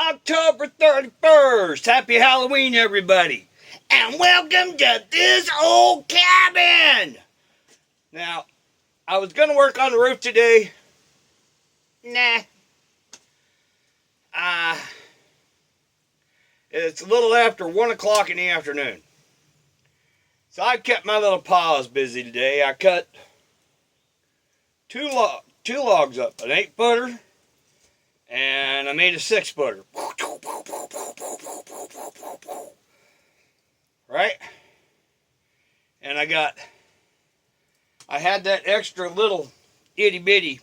October 31st. Happy Halloween, everybody. And welcome to this old cabin. Now, I was going to work on the roof today. Nah. It's a little after 1 o'clock in the afternoon. So I kept my little paws busy today. I cut two logs up, an 8-footer, and I made a 6-footer. Right? And I had that extra little itty bitty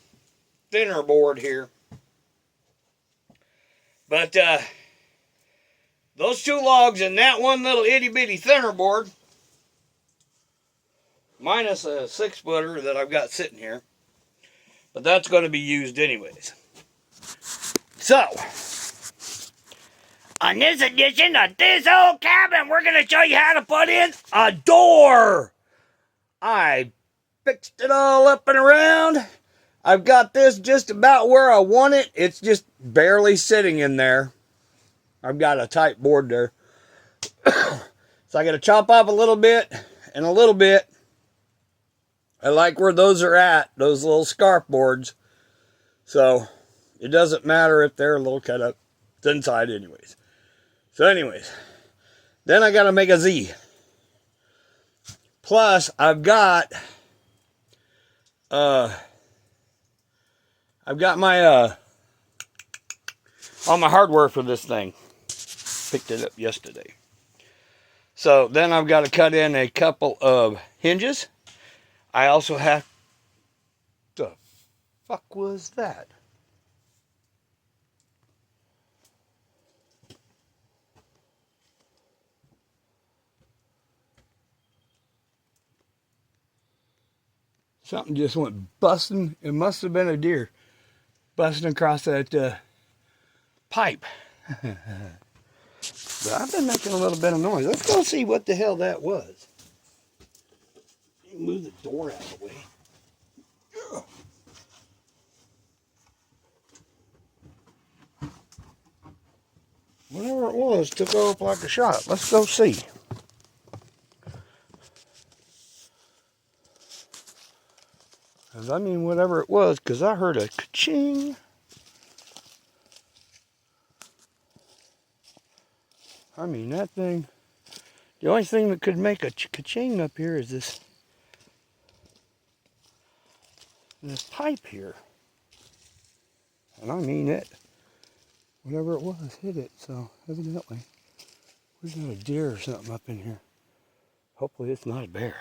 thinner board here. But those 2 logs and that one little itty bitty thinner board, minus a 6-footer that I've got sitting here, but that's going to be used anyways. So, on this edition of This Old Cabin, we're going to show you how to put in a door. I fixed it all up and around. I've got this just about where I want it. It's just barely sitting in there. I've got a tight board there. So I got to chop off a little bit and a little bit. I like where those are at, those little scarf boards. So it doesn't matter if they're a little cut up. It's inside anyways. So anyways, then I got to make a Z. Plus, I've got my all my hardware for this thing. Picked it up yesterday. So then I've got to cut in a couple of hinges. I also have, the fuck was that? Something just went busting. It must have been a deer busting across that pipe. But I've been making a little bit of noise. Let's go see what the hell that was. Move the door out of the way. Whatever it was took off like a shot. Let's go see. I mean, whatever it was, because I heard a ka-ching. I mean, that thing, the only thing that could make a ka-ching up here is this pipe here. And I mean it, whatever it was, hit it. So evidently, we've got a deer or something up in here. Hopefully it's not a bear.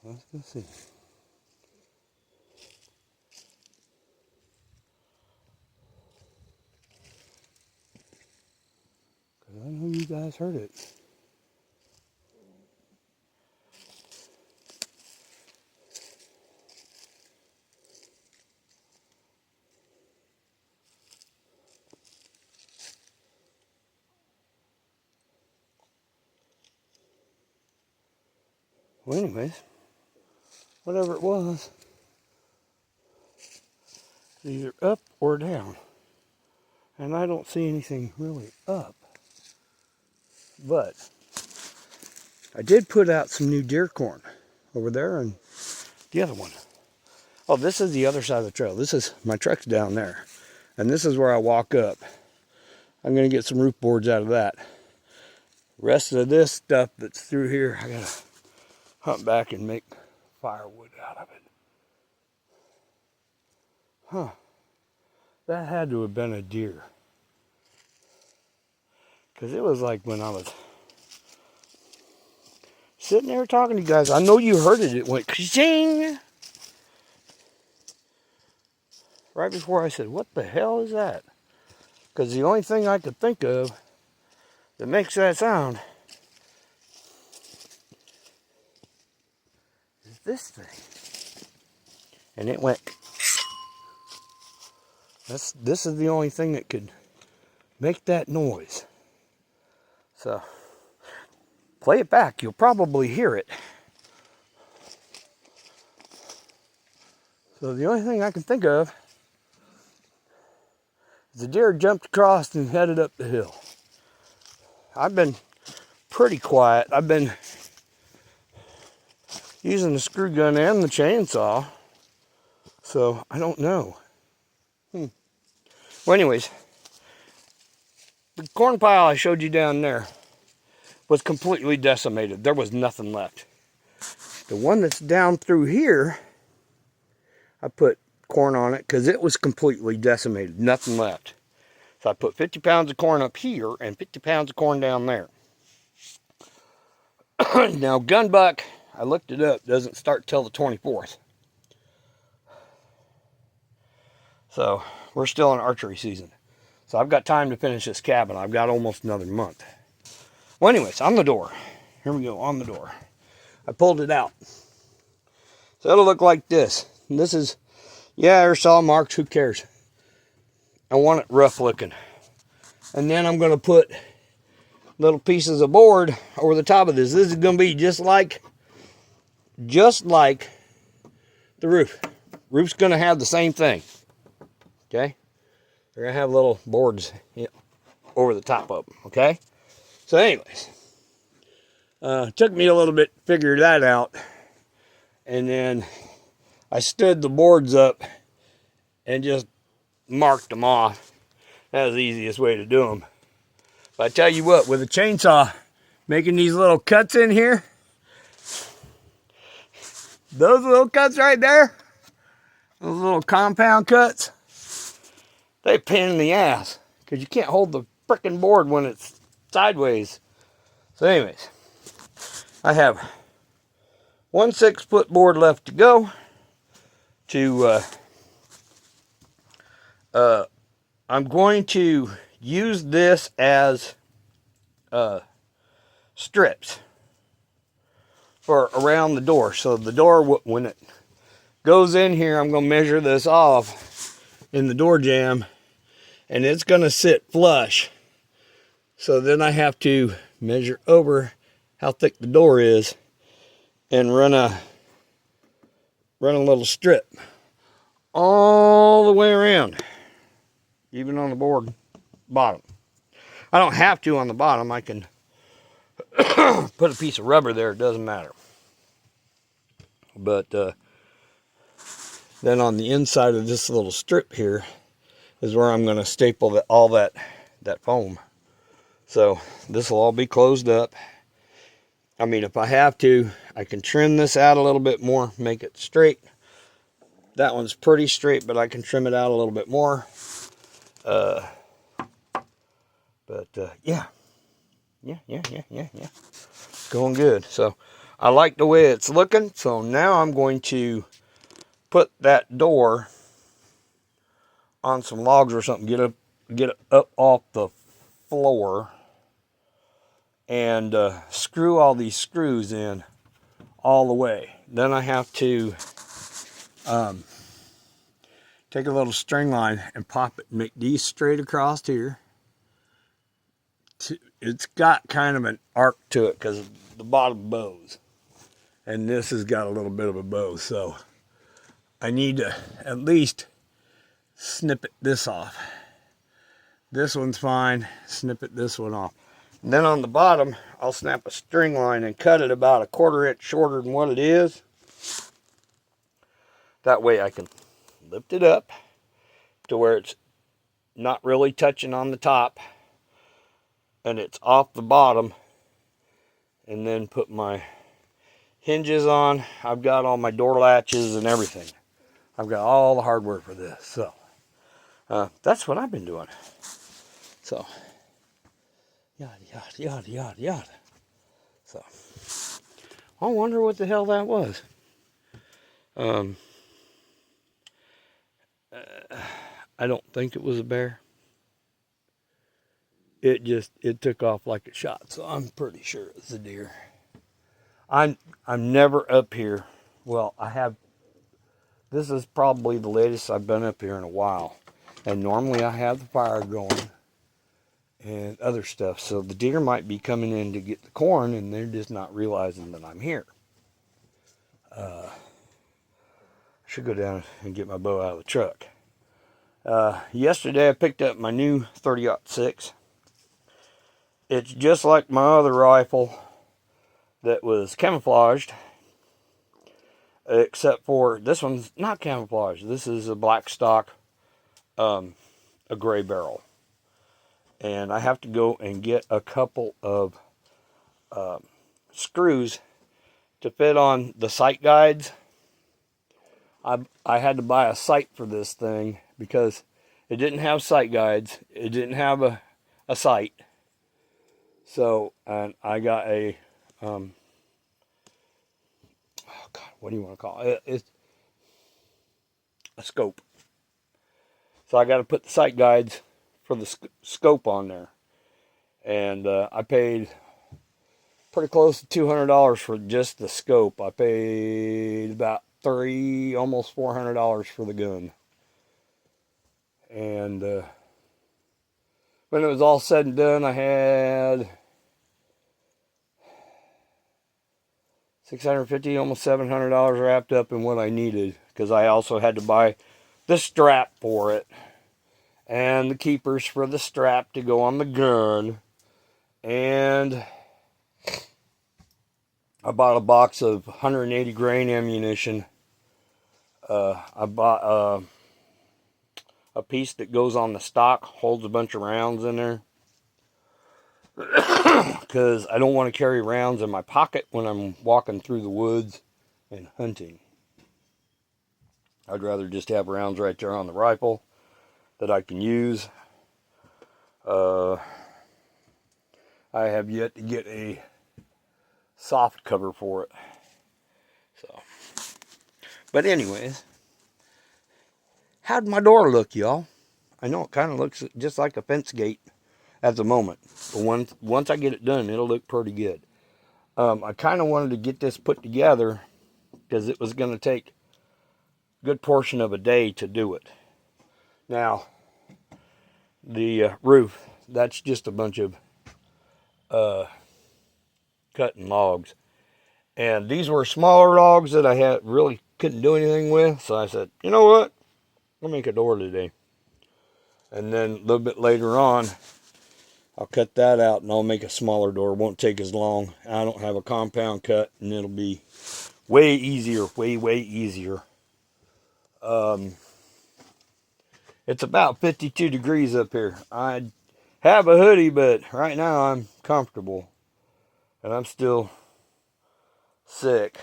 Let's go see. Because I know you guys heard it. Well, anyways, whatever it was, either up or down. And I don't see anything really up. But I did put out some new deer corn over there and the other one. Oh, this is the other side of the trail. This is, my truck's down there. And this is where I walk up. I'm going to get some roof boards out of that. The rest of this stuff that's through here, I got to hunt back and make firewood out of it. Huh. That had to have been a deer. Because it was like when I was sitting there talking to you guys. I know you heard it. It went ka-ching. Right before I said, what the hell is that? Because the only thing I could think of that makes that sound is this thing. And it went. This is the only thing that could make that noise. So, play it back. You'll probably hear it. So the only thing I can think of The deer jumped across and headed up the hill. I've been pretty quiet. I've been using the screw gun and the chainsaw, so I don't know. Well, anyways, the corn pile I showed you down there was completely decimated. There was nothing left. The one that's down through here, I put corn on it because it was completely decimated, nothing left. So I put 50 pounds of corn up here and 50 pounds of corn down there. Now, gunbuck, I looked it up, doesn't start till the 24th. So we're still in archery season. So I've got time to finish this cabin. I've got almost another month. Well, anyways, on the door. Here we go, on the door. I pulled it out. So it'll look like this. And this is, yeah, there's saw marks, who cares? I want it rough looking. And then I'm going to put little pieces of board over the top of this. This is going to be just like the roof. Roof's going to have the same thing. Okay? They're going to have little boards over the top of them. Okay? So anyways, took me a little bit to figure that out. And then I stood the boards up and just marked them off. That was the easiest way to do them. But I tell you what, with a chainsaw, making these little cuts in here, those little cuts right there, those little compound cuts, they pain in the ass because you can't hold the frickin' board when it's sideways. So anyways, I have 1 6-foot board left to go to, I'm going to use this as strips for around the door. So the door, when it goes in here, I'm going to measure this off in the door jamb, and it's going to sit flush. So then I have to measure over how thick the door is and run a little strip all the way around, even on the board bottom. I don't have to on the bottom. I can put a piece of rubber there. It doesn't matter. But then on the inside of this little strip here is where I'm going to staple all that foam. So this will all be closed up. I mean, if I have to, I can trim this out a little bit more, make it straight. That one's pretty straight, but I can trim it out a little bit more. Yeah. Going good. So I like the way it's looking. So now I'm going to put that door on some logs or something. Get it up off the floor and screw all these screws in all the way. Then I have to take a little string line and pop it, make these straight across here. It's got kind of an arc to it because the bottom bows, and this has got a little bit of a bow, so I need to at least snip this off. This one's fine. Snip this one off. And then on the bottom, I'll snap a string line and cut it about a 1/4 inch shorter than what it is. That way I can lift it up to where it's not really touching on the top and it's off the bottom, and then put my hinges on. I've got all my door latches and everything. I've got all the hardware for this. So that's what I've been doing. So yada. So I wonder what the hell that was. I don't think it was a bear. It took off like a shot, so I'm pretty sure it's a deer. I'm never up here. Well, I have. This is probably the latest I've been up here in a while, and normally I have the fire going and other stuff. So the deer might be coming in to get the corn, and they're just not realizing that I'm here. I should go down and get my bow out of the truck. Yesterday I picked up my new 30-06. It's just like my other rifle that was camouflaged, except for this one's not camouflaged. This is a black stock, a gray barrel. And I have to go and get a couple of screws to fit on the sight guides. I had to buy a sight for this thing because it didn't have sight guides. It didn't have a sight. So, and I got a, oh God, what do you want to call it? It's a scope. So I got to put the sight guides for the scope on there. And I paid pretty close to $200 for just the scope. I paid about almost $400 for the gun. And when it was all said and done, I had $650, almost $700 wrapped up in what I needed, because I also had to buy the strap for it and the keepers for the strap to go on the gun. And I bought a box of 180 grain ammunition. I bought a piece that goes on the stock, holds a bunch of rounds in there, because I don't want to carry rounds in my pocket when I'm walking through the woods and hunting. I'd rather just have rounds right there on the rifle that I can use. I have yet to get a soft cover for it. So, but anyways, how'd my door look, y'all? I know it kind of looks just like a fence gate at the moment, but once I get it done, it'll look pretty good. I kind of wanted to get this put together because it was going to take a good portion of a day to do it. Now, the roof, that's just a bunch of cutting logs. And these were smaller logs that I really couldn't do anything with. So I said, you know what? I'll make a door today. And then a little bit later on, I'll cut that out and I'll make a smaller door. It won't take as long. I don't have a compound cut, and it'll be way easier, way easier. It's about 52 degrees up here. I have a hoodie, but right now I'm comfortable. And I'm still sick.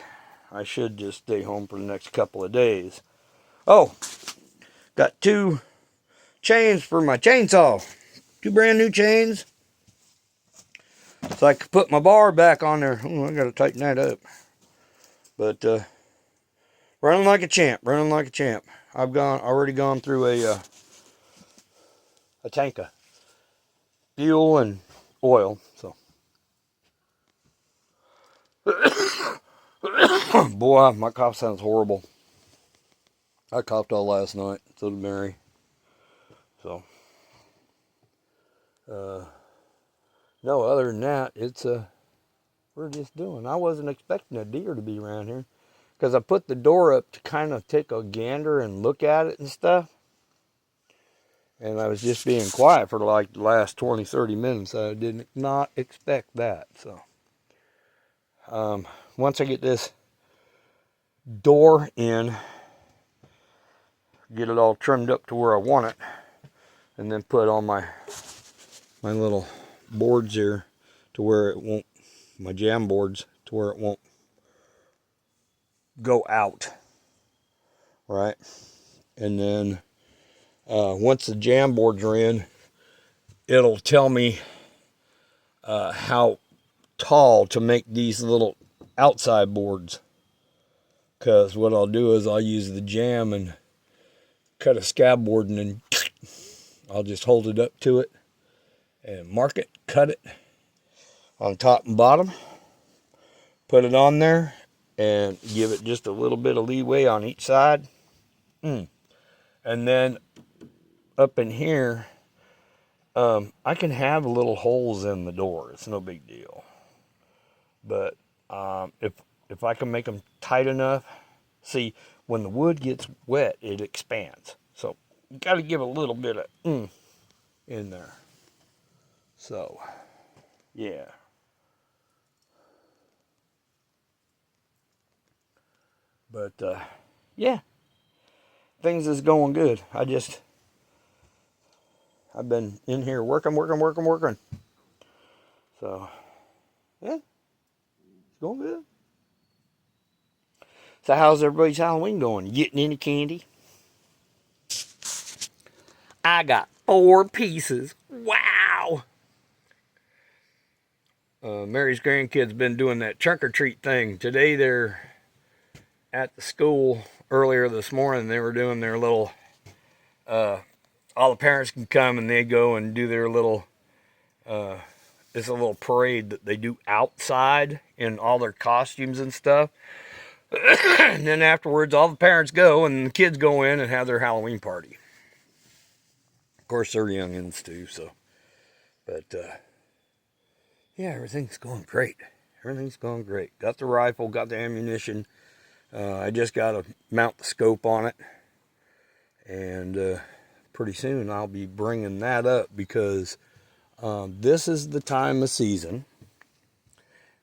I should just stay home for the next couple of days. Oh, got 2 chains for my chainsaw. 2 brand new chains. So I could put my bar back on there. Oh, I gotta tighten that up. But running like a champ, running like a champ. I've already gone through a tank of fuel and oil. So boy, my cough sounds horrible. I coughed all last night. So did Mary. So no, other than that, it's we're just doing. I wasn't expecting a deer to be around here, because I put the door up to kind of take a gander and look at it and stuff. And I was just being quiet for like the last 20, 30 minutes. I did not expect that. So once I get this door in, get it all trimmed up to where I want it, and then put on my little boards here to where it won't, my jam boards, to where it won't go out, right? And then once the jam boards are in, it'll tell me how tall to make these little outside boards. Because what I'll do is I'll use the jam and cut a scab board, and then I'll just hold it up to it and mark it, cut it on top and bottom, put it on there, and give it just a little bit of leeway on each side. And then up in here, I can have little holes in the door. It's no big deal. But if I can make them tight enough, see, when the wood gets wet, it expands. So You got to give a little bit of in there. So, yeah. But, yeah. Things is going good. I've been in here working. So, yeah. It's going good. So how's everybody's Halloween going? You getting any candy? I got 4 pieces. Wow. Mary's grandkids been doing that trunk or treat thing. Today they're at the school. Earlier this morning they were doing their little, all the parents can come and they go and do their little, it's a little parade that they do outside in all their costumes and stuff. And then afterwards all the parents go and the kids go in and have their Halloween party. Of course they're youngins too, so. But, yeah, everything's going great. Everything's going great. Got the rifle, got the ammunition. I just got to mount the scope on it. And pretty soon I'll be bringing that up because this is the time of season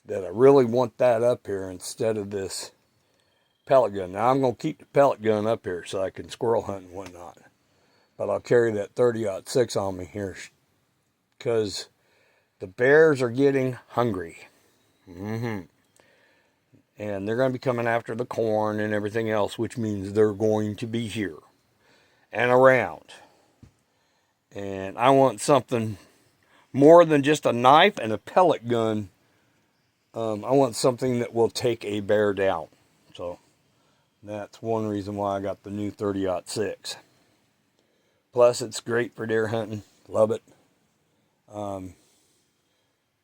that I really want that up here instead of this pellet gun. Now I'm going to keep the pellet gun up here so I can squirrel hunt and whatnot. But I'll carry that 30-06 on me here because the bears are getting hungry. And they're going to be coming after the corn and everything else, which means they're going to be here and around. And I want something more than just a knife and a pellet gun. I want something that will take a bear down. So that's one reason why I got the new 30-06. Plus, it's great for deer hunting. Love it.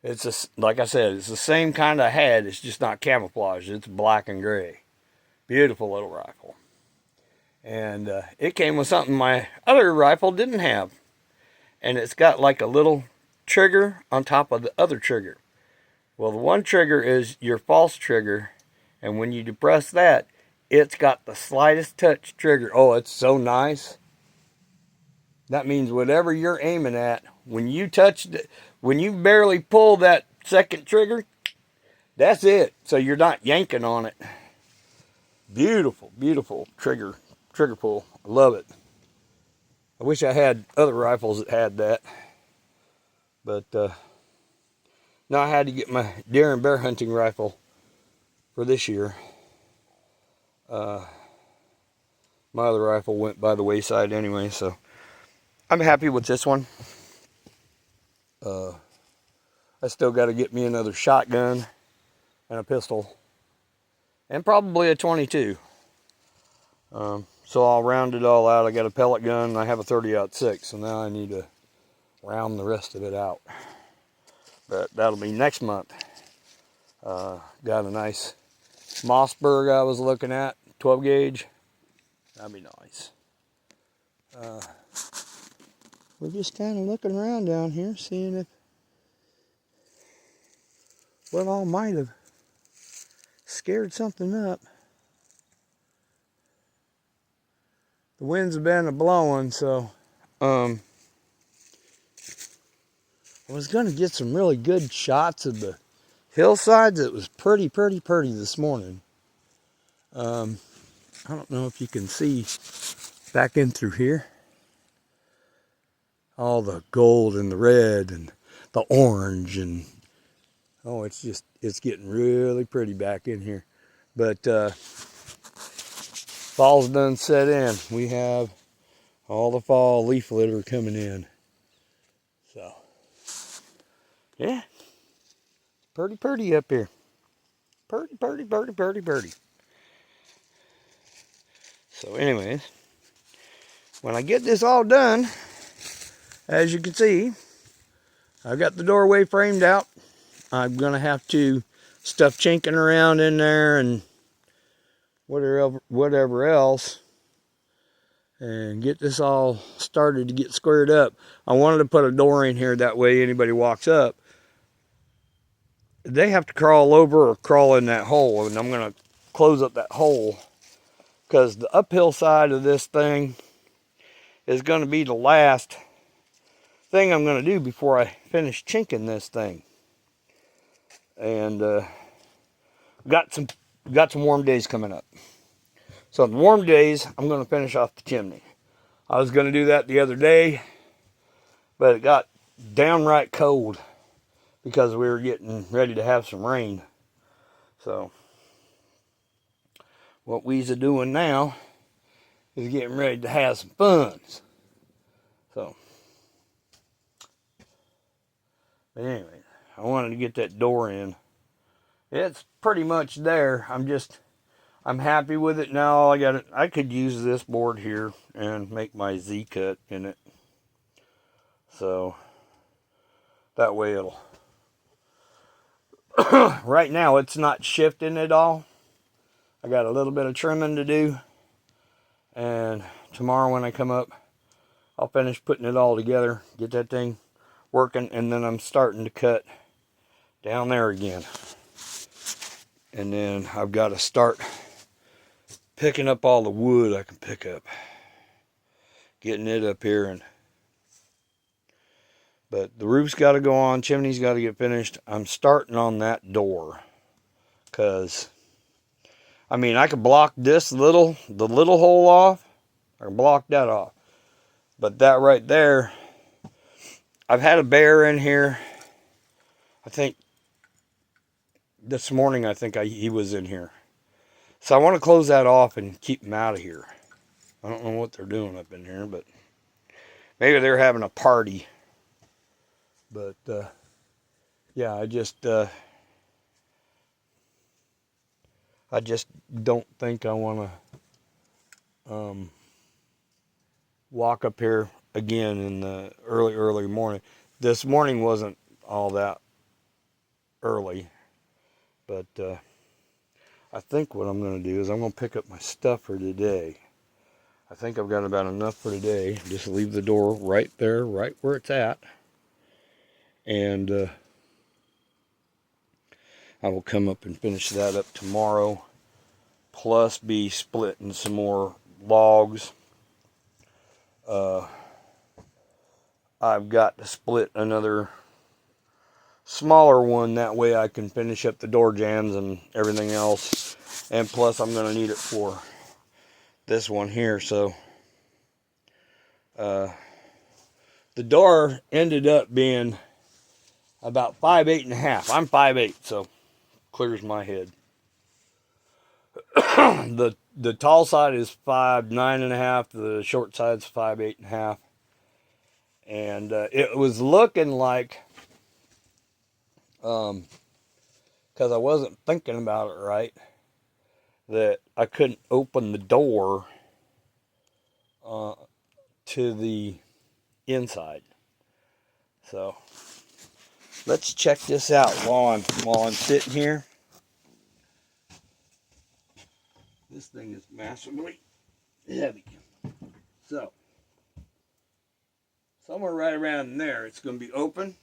It's like I said, it's the same kind of head. It's just not camouflage. It's black and gray. Beautiful little rifle. And it came with something my other rifle didn't have. And it's got like a little trigger on top of the other trigger. Well, the one trigger is your false trigger. And when you depress that, it's got the slightest touch trigger. Oh, it's so nice. That means whatever you're aiming at, when you touch it, when you barely pull that second trigger, that's it. So you're not yanking on it. Beautiful, beautiful trigger pull. I love it. I wish I had other rifles that had that. But now I had to get my deer and bear hunting rifle for this year. My other rifle went by the wayside anyway, so I'm happy with this one. I still got to get me another shotgun and a pistol. And probably a 22. So I'll round it all out. I got a pellet gun and I have a 30-06. So now I need to round the rest of it out. But that'll be next month. Got a nice Mossberg I was looking at. 12 gauge. That'd be nice. We're just kind of looking around down here, seeing if what all might have scared something up. The winds have been a-blowing, so I was going to get some really good shots of the hillsides. It was pretty this morning. I don't know if you can see back in through here. All the gold and the red and the orange and oh, it's getting really pretty back in here. But fall's done set in. We have all the fall leaf litter coming in. So yeah, pretty up here. Pretty. So anyways, when I get this all done, as you can see, I've got the doorway framed out. I'm going to have to stuff chinking around in there and whatever else. And get this all started to get squared up. I wanted to put a door in here, that way anybody walks up, they have to crawl over or crawl in that hole. And I'm going to close up that hole because the uphill side of this thing is going to be the last thing I'm going to do before I finish chinking this thing. And got some warm days coming up. So on warm days, I'm going to finish off the chimney. I was going to do that the other day, but it got downright cold because we were getting ready to have some rain. So what we's doing now is getting ready to have some fun. So, but anyway, I wanted to get that door in. It's pretty much there. I'm happy with it now. I could use this board here and make my Z cut in it. So that way it'll right now it's not shifting at all. I got a little bit of trimming to do, and tomorrow when I come up, I'll finish putting it all together, get that thing working, and then I'm starting to cut down there again. And then I've got to start picking up all the wood I can pick up, getting it up here. But the roof's got to go on, chimney's got to get finished. I'm starting on that door, because I mean, I could block the little hole off. I can block that off. But that right there, I've had a bear in here. I think this morning, he was in here. So I want to close that off and keep him out of here. I don't know what they're doing up in here, but maybe they're having a party. But yeah, I just don't think I want to walk up here again in the early morning. This morning wasn't all that early, but I think what I'm going to do is I'm going to pick up my stuff for today. I think I've got about enough for today. Just leave the door right there, right where it's at, and I will come up and finish that up tomorrow, plus be splitting some more logs. I've got to split another smaller one, that way I can finish up the door jambs and everything else, and plus I'm going to need it for this one here. So the door ended up being about 5'8.5". I'm 5'8", so clears my head. The tall side is 5'9.5", the short side's 5'8.5", and it was looking like, because I wasn't thinking about it right, that I couldn't open the door to the inside. So let's check this out while I'm sitting here. This thing is massively heavy. So somewhere right around there, it's going to be open,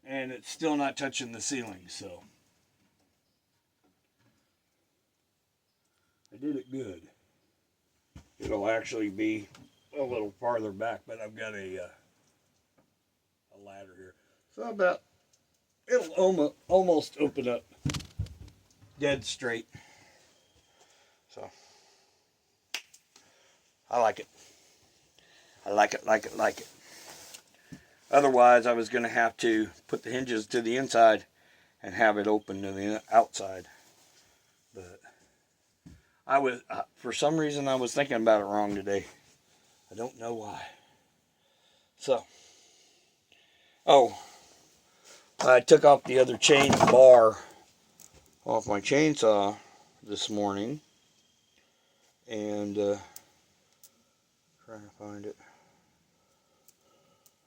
and it's still not touching the ceiling. So I did it good. It'll actually be a little farther back, but I've got a ladder here, so it'll almost open up dead straight. So I like it. I like it. Otherwise, I was going to have to put the hinges to the inside and have it open to the outside. But I was, for some reason, I was thinking about it wrong today. I don't know why. So, I took off the other chain bar off my chainsaw this morning, and trying to find it.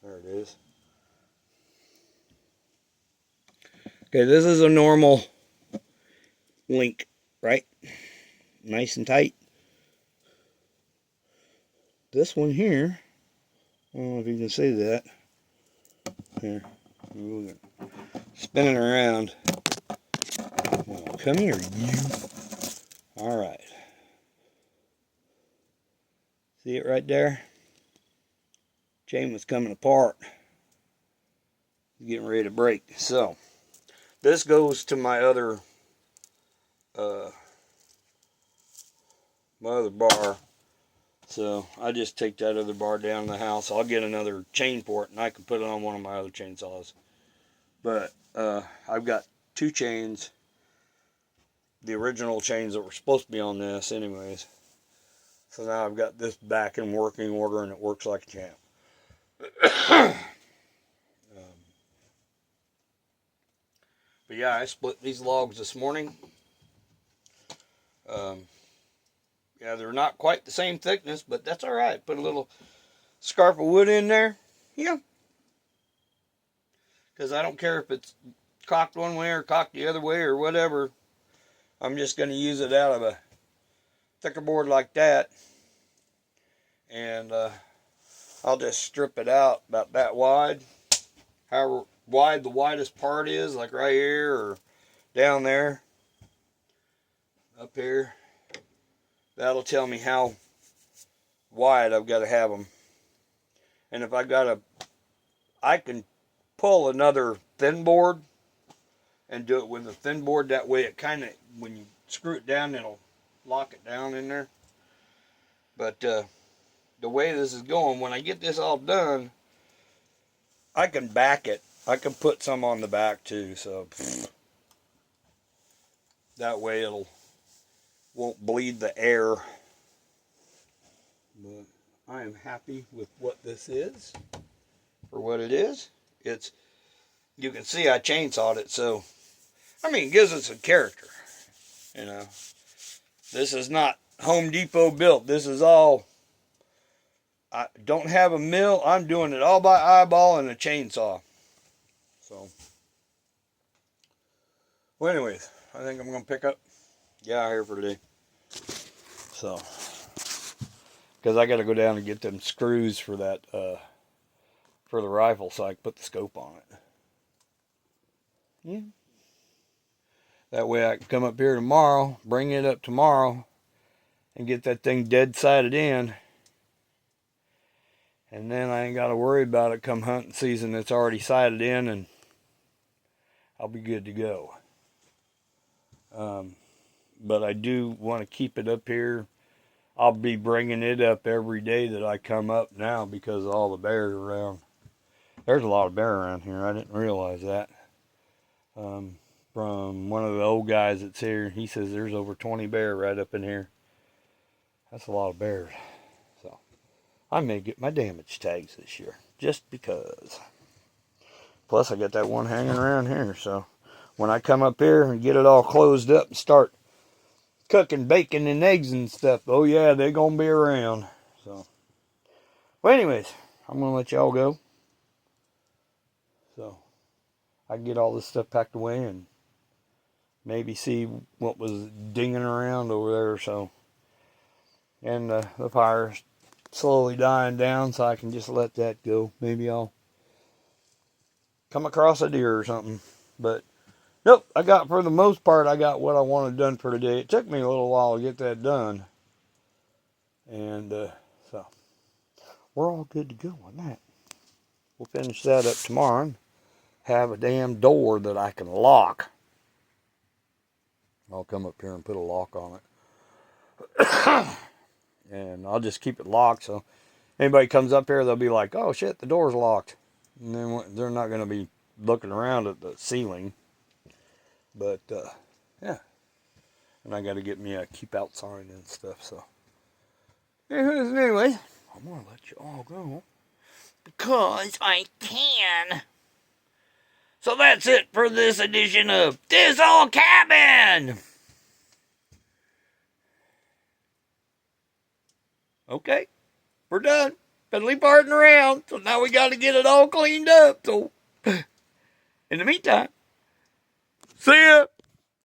There it is. Okay, this is a normal link, right? Nice and tight. This one here, I don't know if you can see that. Here, spinning around. Oh, come here, you. All right. See it right there? Chain was coming apart. Getting ready to break. So, this goes to my other bar. So, I just take that other bar down to the house. I'll get another chain for it, and I can put it on one of my other chainsaws. But, I've got 2 chains. The original chains that were supposed to be on this anyways. So now I've got this back in working order, and it works like a champ. But yeah, I split these logs this morning. Yeah, they're not quite the same thickness, but that's all right. Put a little scarf of wood in there. Yeah. Because I don't care if it's cocked one way or cocked the other way or whatever. I'm just going to use it out of a thicker board like that. And I'll just strip it out about that wide. However wide the widest part is, like right here or down there, up here. That'll tell me how wide I've got to have them. And if I can pull another thin board and do it with a thin board. That way it kind of, when you screw it down, it'll lock it down in there. But the way this is going, when I get this all done, I can back it. I can put some on the back too, so that way it'll won't bleed the air. But I am happy with what this is, for what it is. It's, you can see I chainsawed it, so I mean, it gives it some character. You know, this is not Home Depot built. This is all, I don't have a mill. I'm doing it all by eyeball and a chainsaw. So, well, anyways, I think I'm going to pick up, get out here for today. So, because I got to go down and get them screws for that, for the rifle, so I can put the scope on it. Yeah. That way I can come up here tomorrow, bring it up tomorrow, and get that thing dead-sided in. And then I ain't got to worry about it come hunting season. It's already sighted in, and I'll be good to go. But I do want to keep it up here. I'll be bringing it up every day that I come up now because of all the bears around. There's a lot of bear around here. I didn't realize that. From one of the old guys that's here, he says there's over 20 bear right up in here. That's a lot of bears. So I may get my damage tags this year just because. Plus I got that one hanging around here, so when I come up here and get it all closed up and start cooking bacon and eggs and stuff, oh yeah, they're gonna be around. So well, anyways, I'm gonna let y'all go, so I can get all this stuff packed away and maybe see what was dinging around over there. So, and the fire's slowly dying down, so I can just let that go. Maybe I'll come across a deer or something. But nope, I got, for the most part, I got what I wanted done for today. It took me a little while to get that done, and so we're all good to go on that. We'll finish that up tomorrow and have a damn door that I can lock. I'll come up here and put a lock on it. And I'll just keep it locked, so anybody comes up here, they'll be like, oh shit, the door's locked. And then they're not going to be looking around at the ceiling. But, yeah. And I got to get me a keep out sign and stuff, so. Anyway, I'm going to let you all go. Because I can. So that's it for this edition of This Old Cabin. Okay, we're done. Fiddly farting around. So now we got to get it all cleaned up. So, in the meantime, see ya.